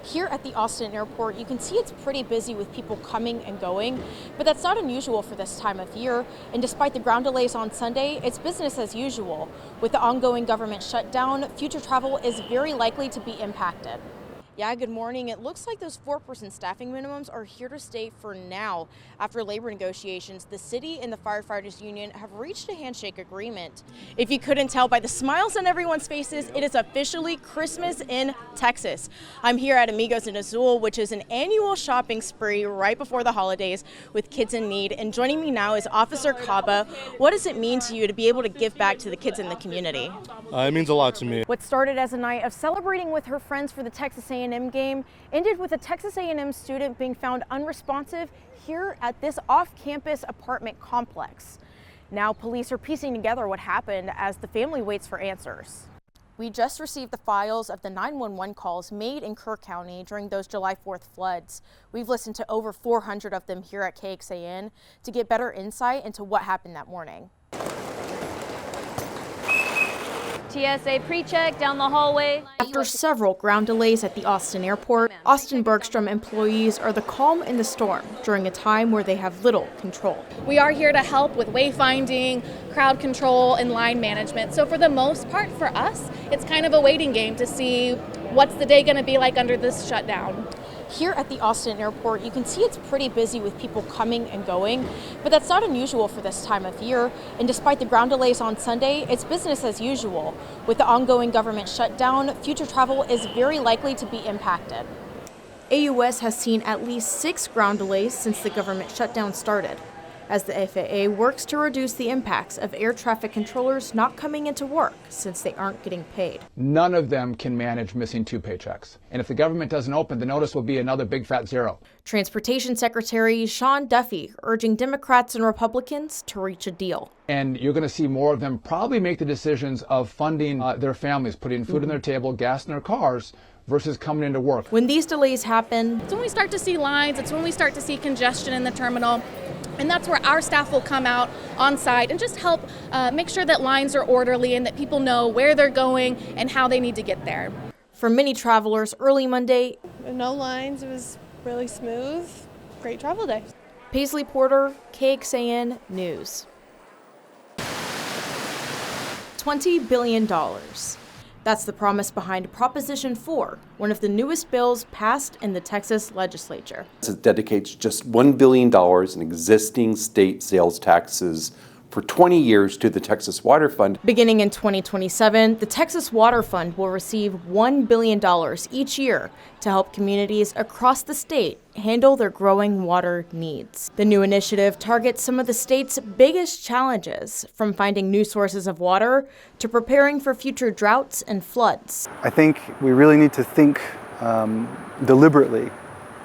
Here at the Austin airport, you can see it's pretty busy with people coming and going, but that's not unusual for this time of year. And despite the ground delays on Sunday, it's business as usual. With the ongoing government shutdown, future travel is very likely to be impacted. Yeah, good morning. It looks like those 4-person staffing minimums are here to stay for now. After labor negotiations, the city and the firefighters union have reached a handshake agreement. If you couldn't tell by the smiles on everyone's faces, it is officially Christmas in Texas. I'm here at Amigos in Azul, which is an annual shopping spree right before the holidays with kids in need. And joining me now is Officer Caba. What does it mean to you to be able to give back to the kids in the community? It means a lot to me. What started as a night of celebrating with her friends for the Texas A&M game ended with a Texas A&M student being found unresponsive here at this off-campus apartment complex. Now police are piecing together what happened as the family waits for answers. We just received the files of the 911 calls made in Kerr County during those July 4th floods. We've listened to over 400 of them here at KXAN to get better insight into what happened that morning. TSA pre-check down the hallway. After several ground delays at the Austin airport, Austin Bergstrom employees are the calm in the storm during a time where they have little control. We are here to help with wayfinding, crowd control, and line management. So for the most part, for us, it's kind of a waiting game to see what's the day going to be like under this shutdown. Here at the Austin airport, you can see it's pretty busy with people coming and going, but that's not unusual for this time of year. And despite the ground delays on Sunday, it's business as usual. With the ongoing government shutdown, future travel is very likely to be impacted. AUS has seen at least 6 ground delays since the government shutdown started, as the FAA works to reduce the impacts of air traffic controllers not coming into work since they aren't getting paid. None of them can manage missing 2 paychecks. And if the government doesn't open, the notice will be another big fat zero. Transportation Secretary Sean Duffy urging Democrats and Republicans to reach a deal. And you're going to see more of them probably make the decisions of funding their families, putting food on their table, gas in their cars, versus coming into work. When these delays happen, it's when we start to see lines, it's when we start to see congestion in the terminal. And that's where our staff will come out on site and just help make sure that lines are orderly and that people know where they're going and how they need to get there. For many travelers, early Monday, no lines, it was really smooth, great travel day. Paisley Porter, KXAN News. $20 billion. That's the promise behind Proposition 4, one of the newest bills passed in the Texas legislature. It dedicates just $1 billion in existing state sales taxes for 20 years to the Texas Water Fund. Beginning in 2027, the Texas Water Fund will receive $1 billion each year to help communities across the state handle their growing water needs. The new initiative targets some of the state's biggest challenges, from finding new sources of water to preparing for future droughts and floods. I think we really need to think deliberately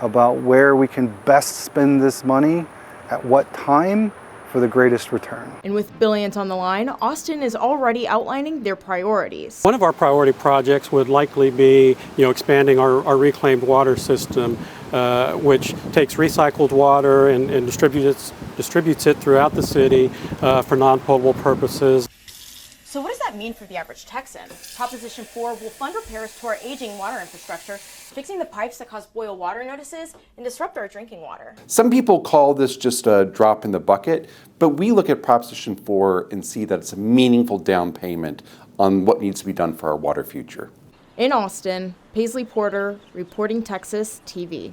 about where we can best spend this money, at what time, for the greatest return. And with billions on the line, Austin is already outlining their priorities. One of our priority projects would likely be, expanding our reclaimed water system, which takes recycled water and distributes it throughout the city for non-potable purposes. So what does that mean for the average Texan? Proposition 4 will fund repairs to our aging water infrastructure, fixing the pipes that cause boil water notices and disrupt our drinking water. Some people call this just a drop in the bucket, but we look at Proposition 4 and see that it's a meaningful down payment on what needs to be done for our water future. In Austin, Paisley Porter, reporting Texas TV.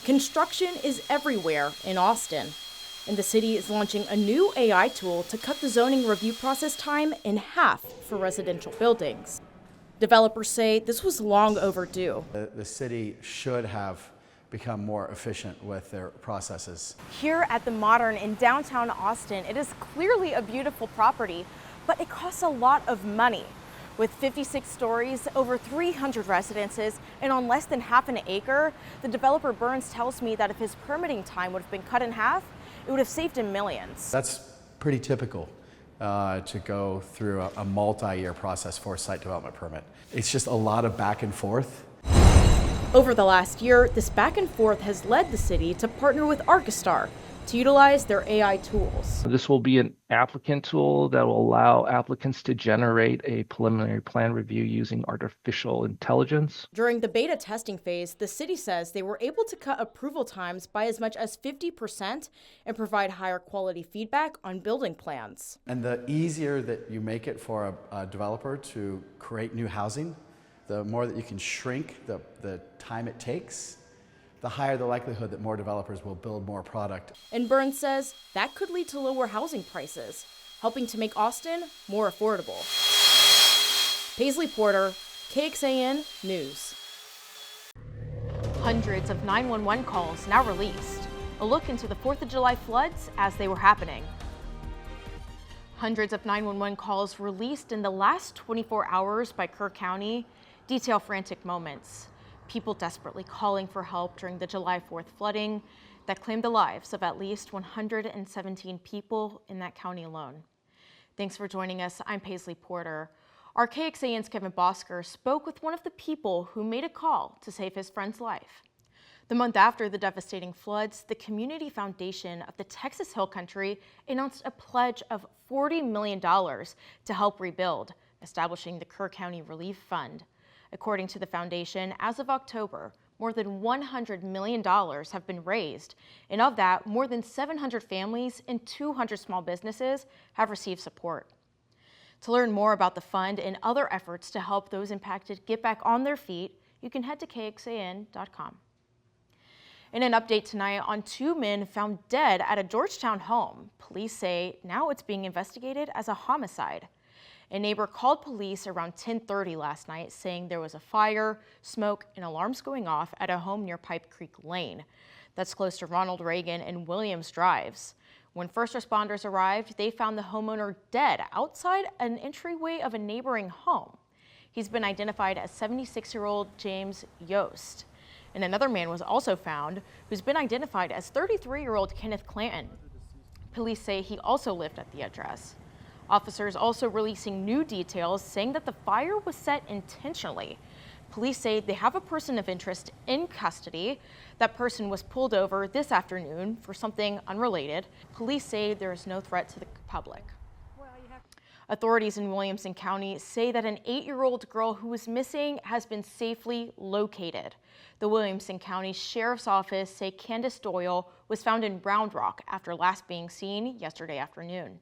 Construction is everywhere in Austin, and the city is launching a new AI tool to cut the zoning review process time in half for residential buildings. Developers say this was long overdue. The city should have become more efficient with their processes. Here at the Modern in downtown Austin, it is clearly a beautiful property, but it costs a lot of money. With 56 stories, over 300 residences, and on less than half an acre, the developer Burns tells me that if his permitting time would have been cut in half, it would have saved him millions. That's pretty typical to go through a multi-year process for a site development permit. It's just a lot of back and forth. Over the last year, this back and forth has led the city to partner with Archistar, to utilize their AI tools. This will be an applicant tool that will allow applicants to generate a preliminary plan review using artificial intelligence. During the beta testing phase, the city says they were able to cut approval times by as much as 50% and provide higher quality feedback on building plans. And the easier that you make it for a developer to create new housing, the more that you can shrink the time it takes, the higher the likelihood that more developers will build more product. And Burns says that could lead to lower housing prices, helping to make Austin more affordable. Paisley Porter, KXAN News. Hundreds of 911 calls now released. A look into the 4th of July floods as they were happening. Hundreds of 911 calls released in the last 24 hours by Kerr County detail frantic moments. People desperately calling for help during the July 4th flooding that claimed the lives of at least 117 people in that county alone. Thanks for joining us. I'm Paisley Porter. Our KXAN's Kevin Bosker spoke with one of the people who made a call to save his friend's life. The month after the devastating floods, the Community Foundation of the Texas Hill Country announced a pledge of $40 million to help rebuild, establishing the Kerr County Relief Fund. According to the foundation, as of October, more than $100 million have been raised, and of that, more than 700 families and 200 small businesses have received support. To learn more about the fund and other efforts to help those impacted get back on their feet, you can head to KXAN.com. In an update tonight on 2 men found dead at a Georgetown home, police say now it's being investigated as a homicide. A neighbor called police around 10:30 last night saying there was a fire, smoke, and alarms going off at a home near Pipe Creek Lane. That's close to Ronald Reagan and Williams Drives. When first responders arrived, they found the homeowner dead outside an entryway of a neighboring home. He's been identified as 76-year-old James Yost. And another man was also found who's been identified as 33-year-old Kenneth Clanton. Police say he also lived at the address. Officers also releasing new details saying that the fire was set intentionally. Police say they have a person of interest in custody. That person was pulled over this afternoon for something unrelated. Police say there is no threat to the public. Authorities in Williamson County say that an 8-year-old girl who was missing has been safely located. The Williamson County Sheriff's Office say Candace Doyle was found in Round Rock after last being seen yesterday afternoon.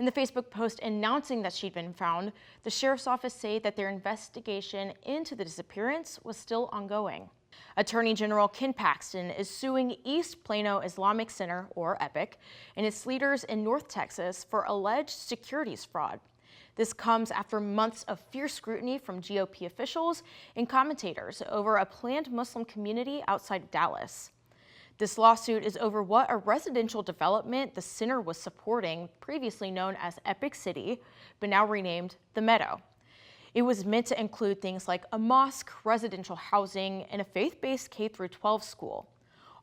In the Facebook post announcing that she'd been found, the Sheriff's Office say that their investigation into the disappearance was still ongoing. Attorney General Ken Paxton is suing East Plano Islamic Center, or EPIC, and its leaders in North Texas for alleged securities fraud. This comes after months of fierce scrutiny from GOP officials and commentators over a planned Muslim community outside of Dallas. This lawsuit is over what a residential development the center was supporting, previously known as Epic City, but now renamed The Meadow. It was meant to include things like a mosque, residential housing, and a faith-based K-12 school.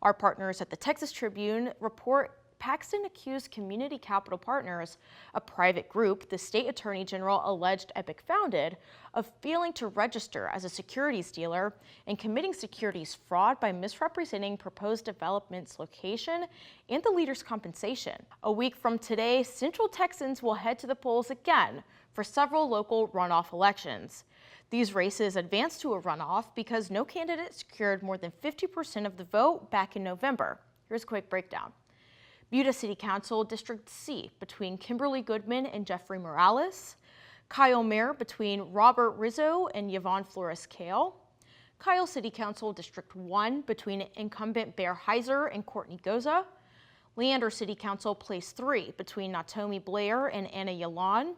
Our partners at the Texas Tribune report Paxton accused Community Capital Partners, a private group the state attorney general alleged Epic founded, of failing to register as a securities dealer and committing securities fraud by misrepresenting proposed development's location and the leader's compensation. A week from today, Central Texans will head to the polls again for several local runoff elections. These races advanced to a runoff because no candidate secured more than 50% of the vote back in November. Here's a quick breakdown. Buda City Council District C between Kimberly Goodman and Jeffrey Morales. Kyle Mayer between Robert Rizzo and Yvonne Flores-Kale. Kyle City Council District 1 between incumbent Bear Heiser and Courtney Goza. Leander City Council Place 3 between Natomi Blair and Anna Yalon.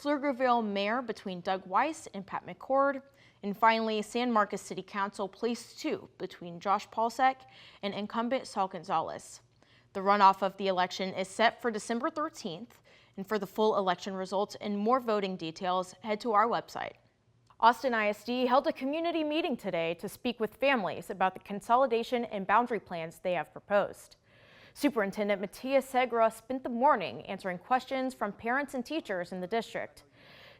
Pflugerville Mayor between Doug Weiss and Pat McCord. And finally, San Marcos City Council Place 2 between Josh Paulsek and incumbent Saul Gonzalez. The runoff of the election is set for December 13th, and for the full election results and more voting details, head to our website. Austin ISD held a community meeting today to speak with families about the consolidation and boundary plans they have proposed. Superintendent Matias Segra spent the morning answering questions from parents and teachers in the district.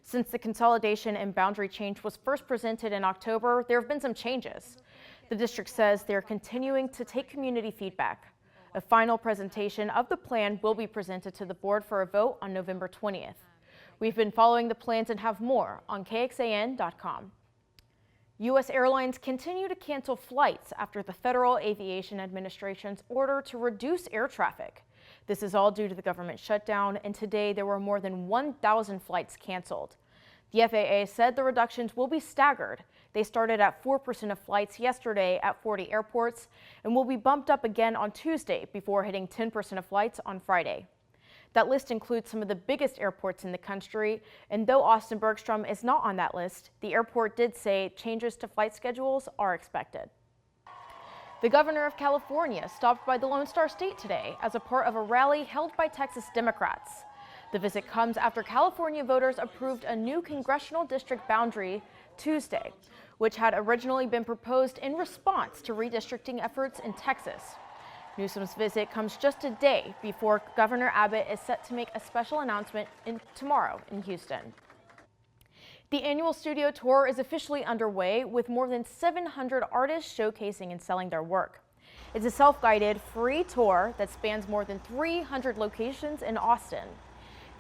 Since the consolidation and boundary change was first presented in October, there have been some changes. The district says they're continuing to take community feedback. A final presentation of the plan will be presented to the board for a vote on November 20th. We've been following the plans and have more on KXAN.com. U.S. airlines continue to cancel flights after the Federal Aviation Administration's order to reduce air traffic. This is all due to the government shutdown, and today there were more than 1,000 flights canceled. The FAA said the reductions will be staggered. They started at 4% of flights yesterday at 40 airports and will be bumped up again on Tuesday before hitting 10% of flights on Friday. That list includes some of the biggest airports in the country, and though Austin Bergstrom is not on that list, the airport did say changes to flight schedules are expected. The governor of California stopped by the Lone Star State today as a part of a rally held by Texas Democrats. The visit comes after California voters approved a new congressional district boundary Tuesday, which had originally been proposed in response to redistricting efforts in Texas. Newsom's visit comes just a day before Governor Abbott is set to make a special announcement tomorrow in Houston. The annual studio tour is officially underway with more than 700 artists showcasing and selling their work. It's a self-guided, free tour that spans more than 300 locations in Austin.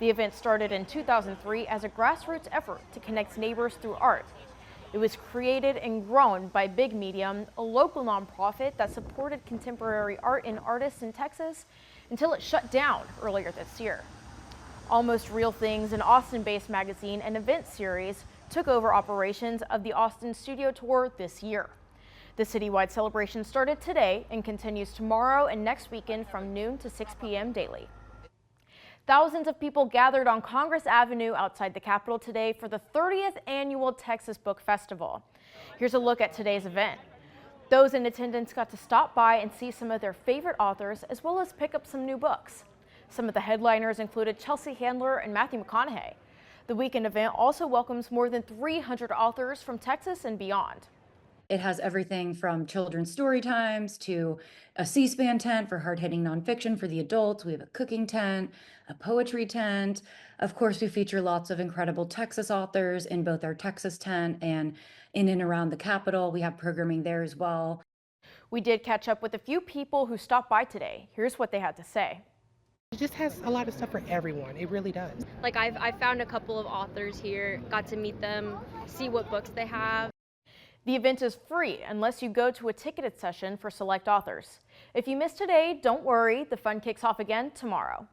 The event started in 2003 as a grassroots effort to connect neighbors through art. It was created and grown by Big Medium, a local nonprofit that supported contemporary art and artists in Texas until it shut down earlier this year. Almost Real Things, an Austin-based magazine and event series, took over operations of the Austin Studio Tour this year. The citywide celebration started today and continues tomorrow and next weekend from noon to 6 p.m. daily. Thousands of people gathered on Congress Avenue outside the Capitol today for the 30th annual Texas Book Festival. Here's a look at today's event. Those in attendance got to stop by and see some of their favorite authors, as well as pick up some new books. Some of the headliners included Chelsea Handler and Matthew McConaughey. The weekend event also welcomes more than 300 authors from Texas and beyond. It has everything from children's story times to a C-SPAN tent for hard-hitting nonfiction for the adults. We have a cooking tent, a poetry tent. Of course, we feature lots of incredible Texas authors in both our Texas tent and in and around the Capitol. We have programming there as well. We did catch up with a few people who stopped by today. Here's what they had to say. It just has a lot of stuff for everyone. It really does. Like I've found a couple of authors here, got to meet them, see what books they have. The event is free unless you go to a ticketed session for select authors. If you missed today, don't worry, the fun kicks off again tomorrow.